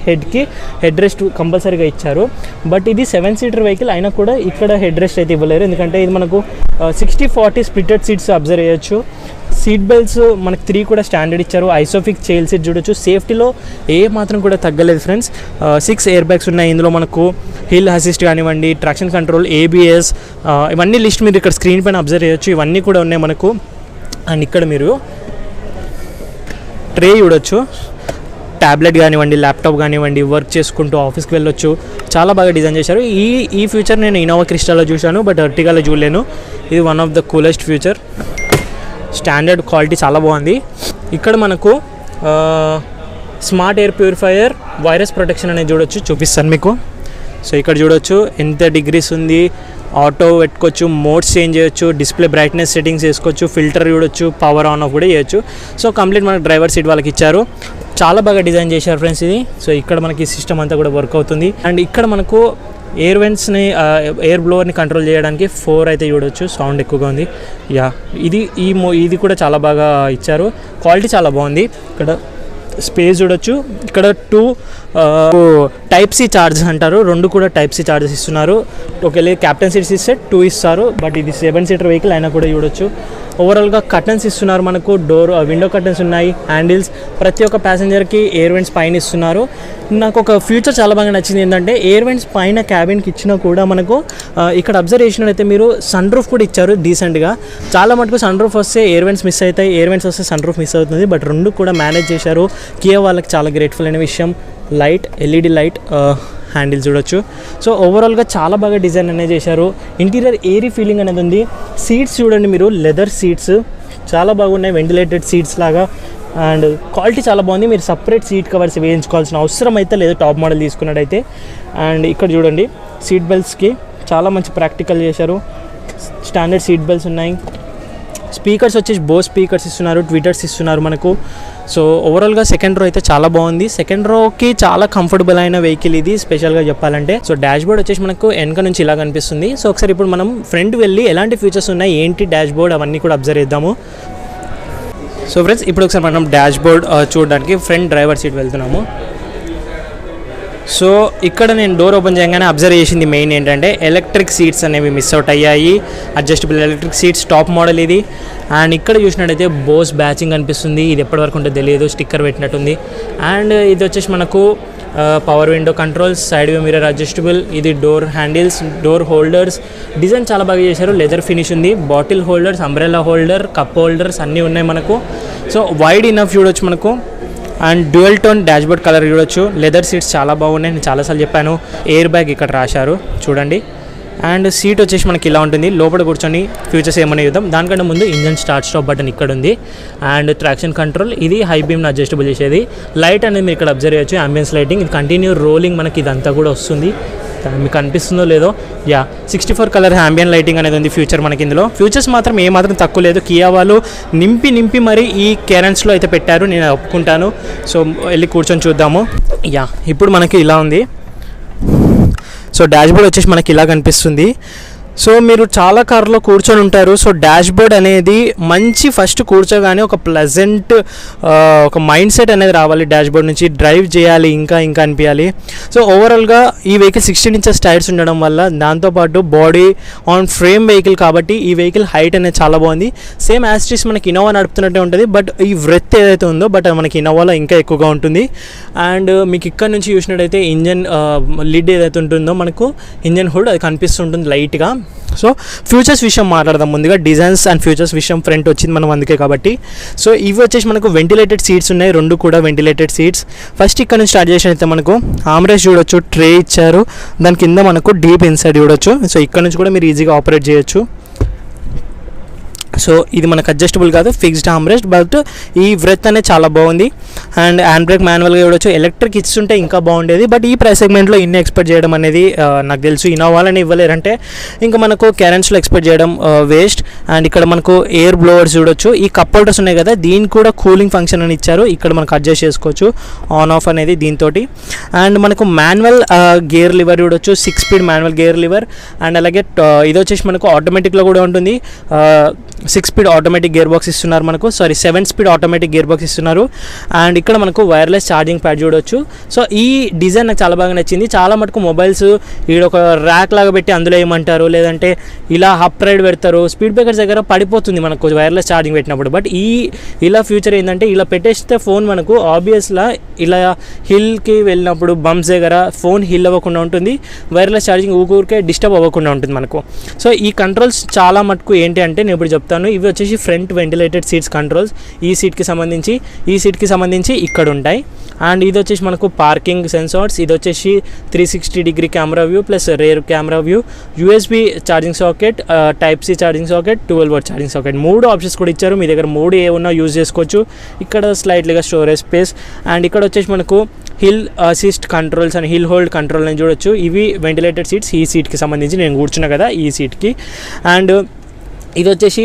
హెడ్ రెస్ట్ కంపల్సరీగా ఇచ్చారు. బట్ ఇది 7 సీటర్ వెహికల్ అయినా కూడా ఇక్కడ హెడ్ రెస్ట్ అయితే ఇవ్వలేరు, ఎందుకంటే ఇది మనకు 60-40 స్ప్లిటెడ్ సీట్స్ అబ్జర్వ్ చేయొచ్చు. సీట్ బెల్ట్స్ మనకు 3 కూడా స్టాండర్డ్ ఇచ్చారు. ఐసోఫిక్ చైల్డ్ సీట్ చూడొచ్చు. సేఫ్టీలో ఏ మాత్రం కూడా తగ్గలేదు ఫ్రెండ్స్. 6 ఎయిర్ బ్యాగ్స్ ఉన్నాయి ఇందులో. మనకు హిల్ అసిస్ట్ కానివ్వండి, ట్రాక్షన్ కంట్రోల్, ABS, ఇవన్నీ లిస్ట్ మీరు ఇక్కడ స్క్రీన్ పైన అబ్జర్వ్ చేయొచ్చు. ఇవన్నీ కూడా ఉన్నాయి మనకు. అండ్ ఇక్కడ మీరు ట్రే చూడొచ్చు. ట్యాబ్లెట్ కానివ్వండి, ల్యాప్టాప్ కానివ్వండి, వర్క్ చేసుకుంటూ ఆఫీస్కి వెళ్ళొచ్చు. చాలా బాగా డిజైన్ చేశారు. ఈ ఫ్యూచర్ నేను ఇన్నోవా క్రిస్టాలో చూశాను, బట్ ఎర్టిగాలో చూడలేను. ఇది one of the coolest future. Standard quality చాలా బాగుంది. ఇక్కడ మనకు smart air purifier, virus protection అనేది చూడొచ్చు. చూపిస్తాను మీకు. సో ఇక్కడ చూడొచ్చు ఎంత డిగ్రీస్ ఉంది. ఆటో పెట్టుకోవచ్చు, మోడ్స్ చేంజ్ చేయొచ్చు, డిస్ప్లే బ్రైట్నెస్ సెట్టింగ్స్ చేసుకోవచ్చు, ఫిల్టర్ చూడొచ్చు, పవర్ ఆన్ ఆఫ్ కూడా చేయొచ్చు. సో కంప్లీట్ మనకు డ్రైవర్ సీట్ వాళ్ళకి ఇచ్చారు. చాలా బాగా డిజైన్ చేశారు ఫ్రెండ్స్ ఇది. సో ఇక్కడ మనకి సిస్టమ్ అంతా కూడా వర్క్ అవుతుంది. అండ్ ఇక్కడ మనకు ఎయిర్ వెంట్స్ని, ఎయిర్ బ్లోవర్ని కంట్రోల్ చేయడానికి 4 అయితే చూడవచ్చు. సౌండ్ ఎక్కువగా ఉంది. ఇది కూడా చాలా బాగా ఇచ్చారు. క్వాలిటీ చాలా బాగుంది. ఇక్కడ స్పేస్ చూడొచ్చు. ఇక్కడ 2 టైప్ సి చార్జెస్ అంటారు, 2 కూడా టైప్ సి చార్జెస్ ఇస్తున్నారు. ఒకవేళ క్యాప్టెన్ సీట్స్ ఇస్తే 2 ఇస్తారు, బట్ ఇది 7 సీటర్ వెహికల్ అయినా కూడా చూడొచ్చు. ఓవరాల్గా కర్టన్స్ ఇస్తున్నారు మనకు. విండో కర్టన్స్ ఉన్నాయి, హ్యాండిల్స్. ప్రతి ఒక్క ప్యాసింజర్కి ఎయిర్ వెంట్స్ పైన ఇస్తున్నారు. నాకు ఒక ఫ్యూచర్ చాలా బాగా నచ్చింది ఏంటంటే, ఎయిర్ వెంట్స్ పైన క్యాబిన్కి ఇచ్చినా కూడా మనకు ఇక్కడ అబ్జర్వ్ చేసినట్లయితే మీరు సన్ రూఫ్ కూడా ఇచ్చారు డీసెంట్గా. చాలా మటుకు సన్ రూఫ్ వస్తే ఎయిర్ వెంట్స్ మిస్ అవుతాయి, ఎయిర్ వెంట్స్ వస్తే సన్ రూఫ్ మిస్ అవుతుంది. బట్ 2 కూడా మేనేజ్ చేశారు. కియా వాళ్ళకి చాలా గ్రేట్ఫుల్ అయిన విషయం. లైట్, LED లైట్, హ్యాండిల్ చూడొచ్చు. సో ఓవరాల్గా చాలా బాగా డిజైన్ అనేది చేశారు. ఇంటీరియర్ ఏరీ ఫీలింగ్ అనేది ఉంది. సీట్స్ చూడండి మీరు, లెదర్ సీట్స్ చాలా బాగున్నాయి, వెంటిలేటెడ్ సీట్స్ లాగా. అండ్ క్వాలిటీ చాలా బాగుంది. మీరు సపరేట్ సీట్ కవర్స్ వేయించుకోవాల్సిన అవసరం అయితే లేదు టాప్ మోడల్ తీసుకున్నట్టయితే. అండ్ ఇక్కడ చూడండి సీట్ బెల్ట్స్కి చాలా మంచి ప్రాక్టికల్ చేశారు. స్టాండర్డ్ సీట్ బెల్ట్స్ ఉన్నాయి. స్పీకర్స్ వచ్చేసి బోస్ స్పీకర్స్ ఇస్తున్నారు, ట్విటర్స్ ఇస్తున్నారు మనకు. సో ఓవరాల్గా సెకండ్ రో అయితే చాలా బాగుంది. సెకండ్ రోకి చాలా కంఫర్టబుల్ అయిన వెహికల్ ఇది స్పెషల్గా చెప్పాలంటే. సో డాష్ బోర్డ్ వచ్చేసి మనకు వెనక నుంచి ఇలా కనిపిస్తుంది. సో ఒకసారి ఇప్పుడు మనం ఫ్రంట్ వెళ్ళి ఎలాంటి ఫీచర్స్ ఉన్నాయి, ఏంటి డాష్ బోర్డ్, అవన్నీ కూడా అబ్జర్వ్ చేద్దాము. సో ఫ్రెండ్స్ ఇప్పుడు ఒకసారి మనం డాష్ బోర్డ్ చూడడానికి ఫ్రంట్ డ్రైవర్ సీట్ వెళ్తున్నాము. సో ఇక్కడ నేను డోర్ ఓపెన్ చేయగానే అబ్జర్వ్ చేసింది మెయిన్ ఏంటంటే, ఎలక్ట్రిక్ సీట్స్ అనేవి మిస్ అవుట్ అయ్యాయి. Adjustable electric seats, top model ఇది. అండ్ ఇక్కడ చూసినట్టయితే బోస్ బ్యాచింగ్ అనిపిస్తుంది. ఇది ఎప్పటివరకు ఉంటుందో తెలియదు, స్టిక్కర్ పెట్టినట్టుంది. అండ్ ఇది వచ్చేసి మనకు power window controls, side view mirror adjustable. ఇది door handles, door holders. Design చాలా బాగా చేశారు. లెదర్ ఫినిష్ ఉంది. Bottle holders, umbrella holder, cup holders అన్నీ ఉన్నాయి మనకు. సో వైడ్ ఇనఫ్ చూడొచ్చు మనకు. And dual tone dashboard colour చూడొచ్చు. లెదర్ సీట్స్ చాలా బాగున్నాయి, నేను చాలాసార్లు చెప్పాను. ఎయిర్ బ్యాగ్ ఇక్కడ రాశారు చూడండి. అండ్ సీట్ వచ్చేసి మనకి ఇలా ఉంటుంది. లోపల కూర్చొని ఫ్యూచర్స్ ఏమైనా చూద్దాం. దానికంటే ముందు ఇంజన్ స్టార్ట్ స్టాప్ బటన్ ఇక్కడ ఉంది. అండ్ ట్రాక్షన్ కంట్రోల్, ఇది హై బీమ్ని అడ్జస్టబుల్ చేసేది. లైట్ అనేది మీరు ఇక్కడ అబ్జర్వ్ చేయొచ్చు, అంబియన్స్ లైటింగ్. ఇది కంటిన్యూ రోలింగ్ మనకి ఇదంతా కూడా వస్తుంది. మీకు అనిపిస్తుందో లేదో, 64 కలర్ అంబియన్ లైటింగ్ అనేది ఉంది ఫ్యూచర్ మనకి. ఇందులో ఫ్యూచర్స్ మాత్రం ఏమాత్రం తక్కువ లేదు. కియా వాళ్ళు నింపి మరి ఈ కేరన్స్లో అయితే పెట్టారు, నేను ఒప్పుకుంటాను. సో వెళ్ళి కూర్చొని చూద్దాము. ఇప్పుడు మనకి ఇలా ఉంది. సో డాష్బోర్డ్ వచ్చేసి మనకి ఇలా కనిపిస్తుంది. సో మీరు చాలా కార్లో కూర్చొని ఉంటారు. సో డాష్బోర్డ్ అనేది మంచి ఫస్ట్ కూర్చోగానే ఒక ప్లెజెంట్ ఒక మైండ్ సెట్ అనేది రావాలి. డాష్బోర్డ్ నుంచి డ్రైవ్ చేయాలి, ఇంకా అనిపించాలి. సో ఓవరాల్గా ఈ వెహికల్ 16 ఇంచెస్ టైర్స్ ఉండడం వల్ల, దాంతోపాటు బాడీ ఆన్ ఫ్రేమ్ వెహికల్ కాబట్టి ఈ వెహికల్ హైట్ అనేది చాలా బాగుంది. సేమ్ యాస్ట్రీస్ మనకి ఇన్నోవా నడుపుతున్నట్టే ఉంటుంది, బట్ ఈ వ్రెత్ ఏదైతే ఉందో బట్ మనకి ఇన్నోవాలో ఇంకా ఎక్కువగా ఉంటుంది. అండ్ మీకు ఇక్కడ నుంచి చూసినట్టయితే ఇంజన్ లిడ్ ఏదైతే ఉంటుందో మనకు, ఇంజన్ హుడ్ అది కనిపిస్తుంటుంది లైట్గా. సో ఫ్యూచర్స్ విషయం మాట్లాడదాం ముందుగా. డిజైన్స్ అండ్ ఫ్యూచర్స్ విషయం ఫ్రంట్ వచ్చింది మనం అందుకే కాబట్టి. సో ఇవి వచ్చేసి మనకు వెంటిలేటెడ్ సీట్స్ ఉన్నాయి, 2 కూడా వెంటిలేటెడ్ సీట్స్. ఫస్ట్ ఇక్కడ నుంచి స్టార్ట్ చేసినైతే మనకు ఆమ్రెస్ట్ చూడొచ్చు, ట్రే ఇచ్చారు. దాని కింద మనకు డీప్ ఇన్సైడ్ చూడొచ్చు. సో ఇక్కడ నుంచి కూడా మీరు ఈజీగా ఆపరేట్ చేయొచ్చు. సో ఇది మనకు అడ్జస్టబుల్ కాదు, ఫిక్స్డ్ ఆర్మ్రెస్ట్, బట్ ఈ బ్రెత్ అనేది చాలా బాగుంది. అండ్ హ్యాండ్ బ్రేక్ మాన్యువల్గా ఇవ్వచ్చు. ఎలక్ట్రిక్ ఇస్తుంటే ఇంకా బాగుండేది, బట్ ఈ ప్రైస్ సెగ్మెంట్లో ఇన్ని ఎక్స్పెక్ట్ చేయడం అనేది నాకు తెలుసు ఇన్నోవాలని ఇవ్వలేరంటే ఇంకా మనకు క్యారెన్స్లో ఎక్స్పెక్ట్ చేయడం వేస్ట్. అండ్ ఇక్కడ మనకు ఎయిర్ బ్లోవర్స్ చూడొచ్చు. ఈ కప్ హోల్డర్స్ ఉన్నాయి కదా, దీనికి కూడా కూలింగ్ ఫంక్షన్ అని ఇచ్చారు. ఇక్కడ మనకు అడ్జస్ట్ చేసుకోవచ్చు ఆన్ ఆఫ్ అనేది దీంతో. అండ్ మనకు మాన్యువల్ గేర్ లివర్ చూడొచ్చు, 6 speed manual gear lever. And అలాగే ఇది వచ్చేసి మనకు ఆటోమేటిక్లో కూడా ఉంటుంది. 6 స్పీడ్ ఆటోమేటిక్ గేర్ బాక్స్ ఇస్తున్నారు మనకు, 7 స్పీడ్ ఆటోమేటిక్ గేర్ బాక్స్ ఇస్తున్నారు. అండ్ ఇక్కడ మనకు వైర్లెస్ ఛార్జింగ్ ప్యాడ్ చూడొచ్చు. సో ఈ డిజైన్ నాకు చాలా బాగా నచ్చింది. చాలా మటుకు మొబైల్స్ ఈడ ఒక ర్యాక్ లాగా పెట్టి అందులో ఏమంటారు, లేదంటే ఇలా అప్ రైడ్ పెడతారు, స్పీడ్ బ్రేకర్స్ దగ్గర పడిపోతుంది మనకు వైర్లెస్ ఛార్జింగ్ పెట్టినప్పుడు. బట్ ఇలా ఫ్యూచర్ ఏంటంటే ఇలా పెట్టేస్తే ఫోన్ మనకు ఆబ్వియస్లా ఇలా హిల్కి వెళ్ళినప్పుడు బంప్స్ దగ్గర ఫోన్ హిల్ అవ్వకుండా ఉంటుంది, వైర్లెస్ ఛార్జింగ్ ఊరికే డిస్టర్బ్ అవ్వకుండా ఉంటుంది మనకు. సో ఈ కంట్రోల్స్ చాలా మటుకు ఏంటి అంటే నేను ఇప్పుడు చెప్తాను. ఇవి వచ్చేసి ఫ్రంట్ వెంటిలేటెడ్ సీట్స్ కంట్రోల్స్. ఈ సీట్కి సంబంధించి ఇక్కడ ఉంటాయి. అండ్ ఇది వచ్చేసి మనకు పార్కింగ్ సెన్సార్స్. ఇది వచ్చేసి 360 degree camera view plus rear camera view, USB charging socket, Type-C charging socket, 12V charging socket. 3 options కూడా ఇచ్చారు. మీ దగ్గర 3 ఏ ఉన్నా యూజ్ చేసుకోవచ్చు. ఇక్కడ స్లైట్లీగా స్టోరేజ్ స్పేస్. అండ్ ఇక్కడ వచ్చేసి మనకు హిల్ అసిస్ట్ కంట్రోల్స్ అని, హిల్ హోల్డ్ కంట్రోల్ అని చూడొచ్చు. ఇవి వెంటిలేటెడ్ సీట్స్. ఈ సీట్కి సంబంధించి నేను కూర్చున్నా కదా ఈ సీట్కి. అండ్ ఇది వచ్చేసి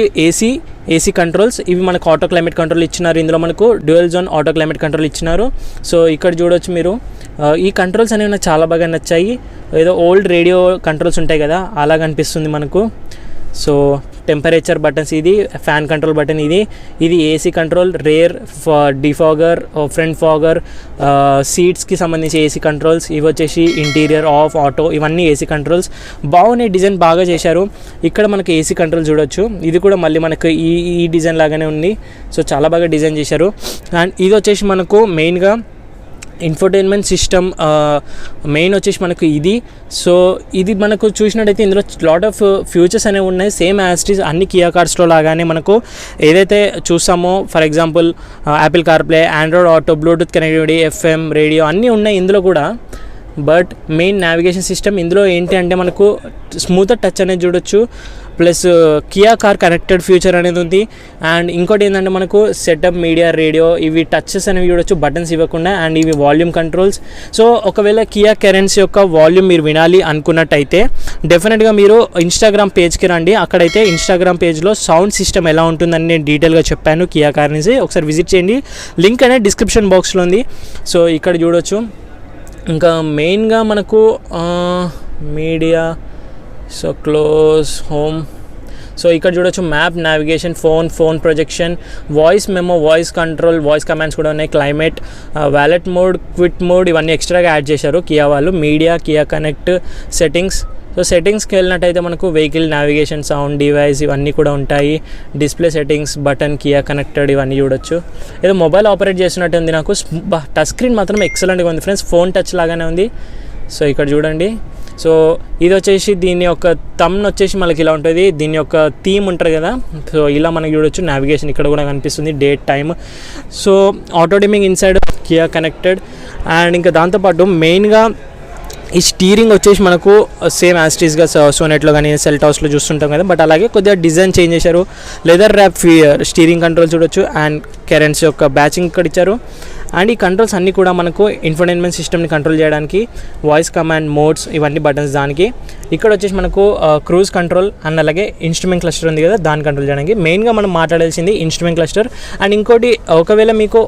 ఏసీ కంట్రోల్స్. ఇవి మనకు ఆటో క్లైమేట్ కంట్రోల్ ఇచ్చినారు. ఇందులో మనకు dual zone auto climate control ఇచ్చినారు. సో ఇక్కడ చూడొచ్చు మీరు. ఈ కంట్రోల్స్ అనేవి నాకు చాలా బాగా నచ్చాయి. ఏదో ఓల్డ్ రేడియో కంట్రోల్స్ ఉంటాయి కదా అలాగ అనిపిస్తుంది మనకు. సో టెంపరేచర్ బటన్స్, ఇది ఫ్యాన్ కంట్రోల్ బటన్, ఇది AC control, rear defogger, front fogger, సీట్స్కి సంబంధించి ఏసీ కంట్రోల్స్. ఇవి వచ్చేసి ఇంటీరియర్, ఆఫ్, ఆటో, ఇవన్నీ ఏసీ కంట్రోల్స్. బాగున్నాయి, డిజైన్ బాగా చేశారు. ఇక్కడ మనకి ఏసీ కంట్రోల్ చూడొచ్చు. ఇది కూడా మళ్ళీ మనకు ఈ డిజైన్ లాగానే ఉంది. సో చాలా బాగా డిజైన్ చేశారు. అండ్ ఇది వచ్చేసి మనకు మెయిన్గా ఇన్ఫోటైన్మెంట్ సిస్టమ్ మెయిన్ వచ్చేసి మనకు ఇది. సో ఇది మనకు చూసినట్టయితే ఇందులో లాట్ ఆఫ్ ఫ్యూచర్స్ అనేవి ఉన్నాయి, సేమ్ యాస్టీస్ అన్ని కియా కార్స్లో లాగానే మనకు ఏదైతే చూస్తామో. For example Apple CarPlay, Android auto, Bluetooth connectivity, FM, radio అన్నీ ఉన్నాయి ఇందులో కూడా. బట్ మెయిన్ నావిగేషన్ సిస్టమ్ ఇందులో ఏంటి అంటే మనకు స్మూతర్ టచ్ అనేది చూడొచ్చు, plus Kia car connected future అనేది ఉంది. అండ్ ఇంకోటి ఏంటంటే మనకు సెటప్, మీడియా, రేడియో, ఇవి టచెస్ అనేవి చూడొచ్చు బటన్స్ ఇవ్వకుండా. అండ్ ఇవి వాల్యూమ్ కంట్రోల్స్. సో ఒకవేళ కియా కెరెన్స్ యొక్క వాల్యూమ్ మీరు వినాలి అనుకున్నట్టయితే డెఫినెట్గా మీరు ఇన్స్టాగ్రామ్ పేజ్కి రండి. అక్కడైతే ఇన్స్టాగ్రామ్ పేజ్లో సౌండ్ సిస్టమ్ ఎలా ఉంటుందని నేను డీటెయిల్గా చెప్పాను కియా కార్ నుంచి. ఒకసారి విజిట్ చేయండి, లింక్ అనేది డిస్క్రిప్షన్ బాక్స్లో ఉంది. సో ఇక్కడ చూడొచ్చు. ఇంకా మెయిన్గా మనకు media, so close, home. So ఇక్కడ చూడొచ్చు map, navigation, phone projection, voice memo, voice control, voice commands కూడా ఉన్నాయి, climate, valet mode, quiet mode, ఇవన్నీ ఎక్స్ట్రాగా యాడ్ చేశారు కియా వాళ్ళు. Media, Kia connect, settings. So సెట్టింగ్స్కి వెళ్ళినట్టయితే మనకు వెహికల్ నావిగేషన్, సౌండ్, డివైస్ ఇవన్నీ కూడా ఉంటాయి. Display settings, button, Kia connected ఇవన్నీ చూడొచ్చు. ఏదో మొబైల్ ఆపరేట్ చేసినట్టు ఉంది నాకు. టచ్ స్క్రీన్ మాత్రం ఎక్సలెంట్గా ఉంది ఫ్రెండ్స్, ఫోన్ టచ్ లాగానే ఉంది. సో ఇక్కడ చూడండి. సో ఇది వచ్చేసి దీని యొక్క థంబ్ వచ్చేసి మనకి ఇలా ఉంటుంది. దీని యొక్క థీమ్ ఉంటుంది కదా, సో ఇలా మనకి చూడొచ్చు. నావిగేషన్ ఇక్కడ కూడా కనిపిస్తుంది, date, time. So auto dimming inside Kia connected. And ఇంకా దాంతోపాటు మెయిన్గా ఈ స్టీరింగ్ వచ్చేసి మనకు సేమ్ యాస్టీస్గా సోనెట్లో కానీ సెల్టాస్లో చూస్తుంటాం కదా, బట్ అలాగే కొద్దిగా డిజైన్ చేంజ్ చేశారు. లెదర్ ర్యాప్ స్టీరింగ్ కంట్రోల్ చూడొచ్చు. అండ్ కెరెన్స్ యొక్క బ్యాచింగ్ ఇక్కడ ఇచ్చారు. అండ్ ఈ కంట్రోల్స్ అన్నీ కూడా మనకు ఇన్ఫోటైన్మెంట్ సిస్టమ్ని కంట్రోల్ చేయడానికి, వాయిస్ కమాండ్, మోడ్స్ ఇవన్నీ బటన్స్ దానికి. ఇక్కడ వచ్చేసి మనకు క్రూజ్ కంట్రోల్ అండ్ అలాగే ఇన్స్ట్రుమెంట్ క్లస్టర్ ఉంది కదా, దాన్ని కంట్రోల్ చేయడానికి. మెయిన్గా మనం మాట్లాడాల్సింది ఇన్స్ట్రుమెంట్ క్లస్టర్. అండ్ ఇంకోటి, ఒకవేళ మీకు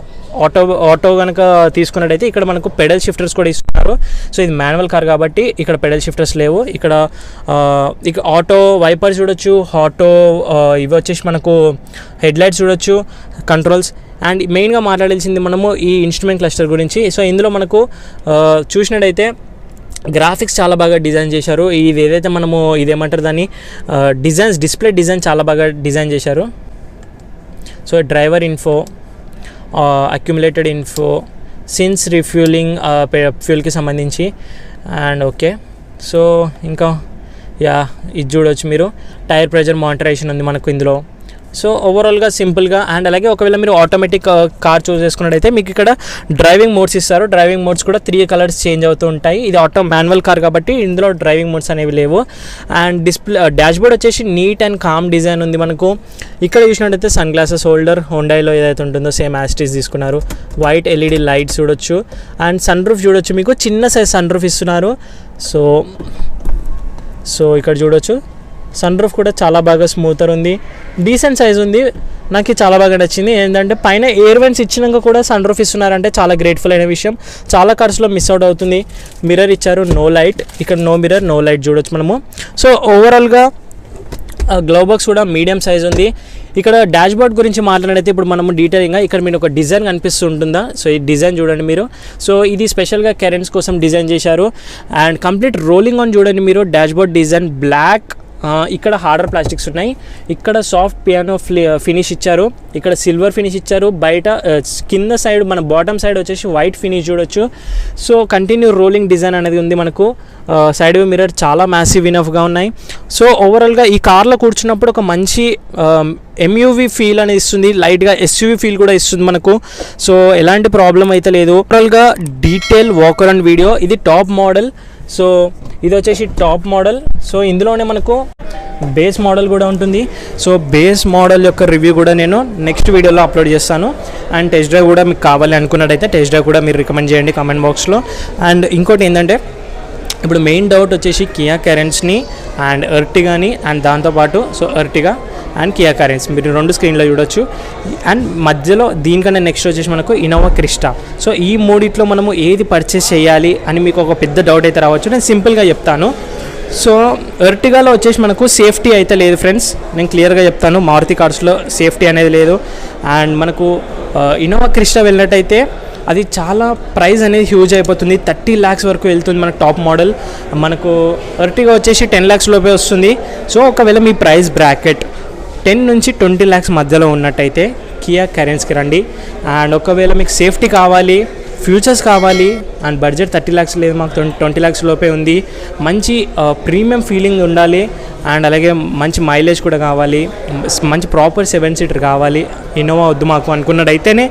ఆటో కనుక తీసుకున్నట్టయితే ఇక్కడ మనకు పెడల్ షిఫ్టర్స్ కూడా ఇస్తున్నారు. సో ఇది మాన్యువల్ కార్ కాబట్టి ఇక్కడ పెడల్ షిఫ్టర్స్ లేవు. ఇక్కడ ఆటో వైపర్స్ చూడొచ్చు, ఆటో ఇవి వచ్చేసి మనకు హెడ్ లైట్స్ చూడొచ్చు, కంట్రోల్స్. అండ్ మెయిన్గా మాట్లాడాల్సింది మనము ఈ ఇన్స్ట్రుమెంట్ క్లస్టర్ గురించి. సో ఇందులో మనకు చూసినట్టయితే గ్రాఫిక్స్ చాలా బాగా డిజైన్ చేశారు. ఇది ఏదైతే మనము ఇదేమంటారు దాన్ని డిస్ప్లే డిజైన్ చాలా బాగా డిజైన్ చేశారు. So driver info, accumulated info, since refuelling, ఫ్యూల్కి సంబంధించి. అండ్ ఓకే, సో ఇంకా ఇది చూడవచ్చు మీరు. టైర్ ప్రెజర్ మానిటరేషన్ ఉంది మనకు ఇందులో. సో ఓవరాల్గా సింపుల్గా. అండ్ అలాగే ఒకవేళ మీరు ఆటోమేటిక్ కార్ చూస్ చేసుకున్నట్టయితే మీకు ఇక్కడ డ్రైవింగ్ మోడ్స్ ఇస్తారు. డ్రైవింగ్ మోడ్స్ కూడా 3 కలర్స్ చేంజ్ అవుతూ ఉంటాయి. ఇది మాన్యువల్ కార్ కాబట్టి ఇందులో డ్రైవింగ్ మోడ్స్ అనేవి లేవు. అండ్ డిస్ప్లే డాష్బోర్డ్ వచ్చేసి నీట్ అండ్ కామ్ డిజైన్ ఉంది మనకు. ఇక్కడ చూసినట్టయితే సన్ గ్లాసెస్ హోల్డర్ హోండాయిలో ఏదైతే ఉంటుందో సేమ్ యాస్టీస్ తీసుకున్నారు. వైట్ ఎల్ఈడి లైట్స్ చూడొచ్చు. అండ్ సన్ రూఫ్ చూడొచ్చు, మీకు చిన్న సైజ్ సన్ రూఫ్ ఇస్తున్నారు. సో ఇక్కడ చూడొచ్చు సన్ రూఫ్ కూడా చాలా బాగా స్మూతర్ ఉంది, డీసెంట్ సైజ్ ఉంది. నాకు చాలా బాగా నచ్చింది. ఏంటంటే పైన ఎయిర్ వెంట్స్ ఇచ్చినాక కూడా సన్ రూఫ్ ఇస్తున్నారంటే చాలా గ్రేట్ఫుల్ అయిన విషయం. చాలా కార్స్లో మిస్ అవుట్ అవుతుంది. మిర్రర్ ఇచ్చారు, నో లైట్. ఇక్కడ నో మిర్రర్ నో లైట్ చూడొచ్చు మనము. సో ఓవరాల్గా గ్లవ్ బాక్స్ కూడా మీడియం సైజ్ ఉంది. ఇక్కడ డాష్బోర్డ్ గురించి మాట్లాడితే ఇప్పుడు మనము డీటెయిలింగ్గా ఇక్కడ మీరు ఒక డిజైన్ కనిపిస్తుంటుందా, సో ఈ డిజైన్ చూడండి మీరు. సో ఇది స్పెషల్గా కెరెన్స్ కోసం డిజైన్ చేశారు. అండ్ కంప్లీట్ రోలింగ్ ఆన్ చూడండి మీరు. డాష్బోర్డ్ డిజైన్ బ్లాక్, ఇక్కడ హార్డర్ ప్లాస్టిక్స్ ఉన్నాయి. ఇక్కడ సాఫ్ట్ పియానో ఫినిష్ ఇచ్చారు. ఇక్కడ సిల్వర్ ఫినిష్ ఇచ్చారు. బయట కింద సైడ్ మన బాటమ్ సైడ్ వచ్చేసి వైట్ ఫినిష్ చూడొచ్చు. సో కంటిన్యూ రోలింగ్ డిజైన్ అనేది ఉంది మనకు. సైడ్ వ్యూ మిర్రర్ చాలా మ్యాసివ్ ఇనఫ్గా ఉన్నాయి. సో ఓవరాల్గా ఈ కార్లో కూర్చున్నప్పుడు ఒక మంచి ఎంయూవీ ఫీల్ అనేది ఇస్తుంది, లైట్గా ఎస్యూవీ ఫీల్ కూడా ఇస్తుంది మనకు. సో ఎలాంటి ప్రాబ్లం అయితే లేదు. ఓవరాల్గా డీటెయిల్ వాకర్ అండ్ వీడియో. ఇది టాప్ మోడల్. సో ఇది వచ్చేసి టాప్ మోడల్. సో ఇందులోనే మనకు బేస్ మోడల్ కూడా ఉంటుంది. సో బేస్ మోడల్ యొక్క రివ్యూ కూడా నేను నెక్స్ట్ వీడియోలో అప్లోడ్ చేస్తాను. అండ్ టెస్ట్ డ్రైవ్ కూడా మీకు కావాలి అనుకున్నట్టయితే టెస్ట్ డ్రైవ్ కూడా మీరు రికమెండ్ చేయండి కామెంట్ బాక్స్లో. అండ్ ఇంకోటి ఏంటంటే ఇప్పుడు మెయిన్ డౌట్ వచ్చేసి కియా కెరెన్స్ని అండ్ ఎర్టిగాని అండ్ దాంతోపాటు సో ఎర్టిగా అండ్ కియా కెరెన్స్ మీరు 2 స్క్రీన్లో చూడొచ్చు. అండ్ మధ్యలో దీనికన్నా నెక్స్ట్ వచ్చేసి మనకు ఇన్నోవా క్రిస్టా. సో ఈ మూడిట్లో మనము ఏది పర్చేస్ చేయాలి అని మీకు ఒక పెద్ద డౌట్ అయితే రావచ్చు. నేను సింపుల్గా చెప్తాను. సో ఎర్టిగాలో వచ్చేసి మనకు సేఫ్టీ అయితే లేదు ఫ్రెండ్స్, నేను క్లియర్గా చెప్తాను. మారుతి కార్స్లో సేఫ్టీ అనేది లేదు. అండ్ మనకు ఇన్నోవా క్రిస్టా వెళ్ళినట్టయితే అది చాలా ప్రైస్ అనేది హ్యూజ్ అయిపోతుంది. 30 lakhs వరకు వెళ్తుంది మనకు టాప్ మోడల్. మనకు ఎర్టిగా వచ్చేసి 10 lakhs లోపే వస్తుంది. సో ఒకవేళ మీ ప్రైస్ బ్రాకెట్ 10 నుంచి 20 lakhs మధ్యలో ఉన్నట్టయితే కియా కెరెన్స్కి రండి. అండ్ ఒకవేళ మీకు సేఫ్టీ కావాలి, ఫ్యూచర్స్ కావాలి అండ్ బడ్జెట్ 30 lakhs లేదు, మాకు 20 lakhs లోపే ఉంది, మంచి ప్రీమియం ఫీలింగ్ ఉండాలి అండ్ అలాగే మంచి మైలేజ్ కూడా కావాలి, మంచి ప్రాపర్ 7-seater కావాలి, ఇన్నోవా వద్దు మాకు అనుకున్నట్టయితేనే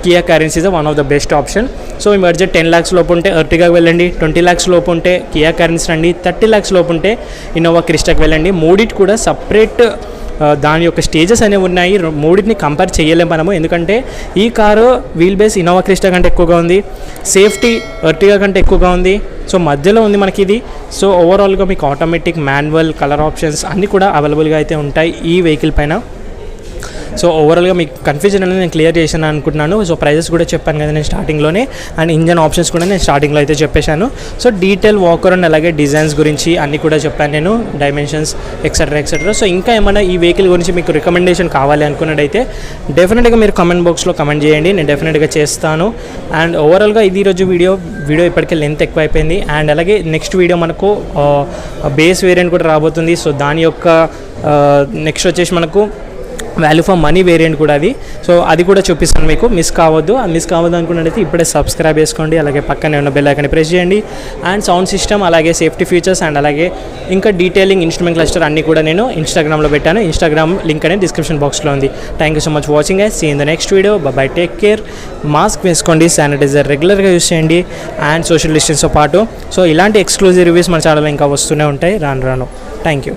Kia Carens is one of the best option. So మీ బడ్జెట్ 10 lakhs లోపు ఉంటే ఎర్టిగాకి వెళ్ళండి, 20 lakhs లోపు ఉంటే కియా కెరెన్స్ రండి, 30 lakhs లోపు ఉంటే ఇన్నోవా క్రిస్టాకి వెళ్ళండి. మూడిటి కూడా సపరేట్ దాని యొక్క స్టేజెస్ అనేవి ఉన్నాయి. మూడింటిని కంపేర్ చేయలేము మనము, ఎందుకంటే ఈ car wheel base Innova Crysta కంటే ఎక్కువగా ఉంది, సేఫ్టీ ఎర్టిగా కంటే ఎక్కువగా ఉంది. సో మధ్యలో ఉంది మనకి ఇది. సో ఓవరాల్గా మీకు ఆటోమేటిక్, మాన్యువల్, కలర్ ఆప్షన్స్ అన్నీ కూడా అవైలబుల్గా అయితే ఉంటాయి ఈ వెహికల్ పైన. సో ఓవరాల్గా మీకు కన్ఫ్యూజన్ అనేది నేను క్లియర్ చేశాను అనుకుంటున్నాను. సో ప్రైజెస్ కూడా చెప్పాను కదా నేను స్టార్టింగ్లోనే, అండ్ ఇంజన్ ఆప్షన్స్ కూడా నేను స్టార్టింగ్లో అయితే చెప్పేశాను. సో డీటెయిల్ వాకర్ అండ్ అలాగే డిజైన్స్ గురించి అన్నీ కూడా చెప్పాను నేను, డైమెన్షన్స్ ఎక్సెట్రా. సో ఇంకా ఏమైనా ఈ వెహికల్ గురించి మీకు రికమెండేషన్ కావాలి అనుకున్నట్టయితే డెఫినెట్గా మీరు కామెంట్ బాక్స్లో కమెంట్ చేయండి, నేను డెఫినెట్గా చేస్తాను. అండ్ ఓవరాల్గా ఇది ఈరోజు వీడియో ఇప్పటికే లెంత్ ఎక్కువ అయిపోయింది. అండ్ అలాగే నెక్స్ట్ వీడియో మనకు బేస్ వేరియంట్ కూడా రాబోతుంది. సో దాని యొక్క నెక్స్ట్ వచ్చేసి మనకు వాల్యూ ఫర్ మనీ వేరియంట్ కూడా అది. సో అది కూడా చూపిస్తాను మీకు, మిస్ కావద్దు అనుకున్నట్టయితే ఇప్పుడే సబ్స్క్రైబ్ చేసుకోండి, అలాగే పక్కనే ఉన్న బెల్ ఐకాన్ని ప్రెస్ చేయండి. అండ్ సౌండ్ సిస్టమ్, అలాగే సేఫ్టీ ఫీచర్స్ అండ్ అలాగే ఇంకా డీటెయిలింగ్ ఇన్స్ట్రుమెంట్ క్లస్టర్ అన్నీ కూడా నేను ఇన్స్టాగ్రామ్లో పెట్టాను. ఇన్స్టాగ్రామ్ లింక్ అనేది డిస్క్రిప్షన్ బాక్స్లో ఉంది. Thank you so much watching guys, see in the next video. Bye, take care. Mask వేసుకోండి, శానిటైజర్ రెగ్యులర్గా యూస్ చేయండి అండ్ సోషల్ డిస్టెన్స్తో పాటు. సో ఇలాంటి ఎక్స్క్లూజివ్ రివ్యూస్ మన ఛానల్లో ఇంకా వస్తూనే ఉంటాయి రాను. Thank you.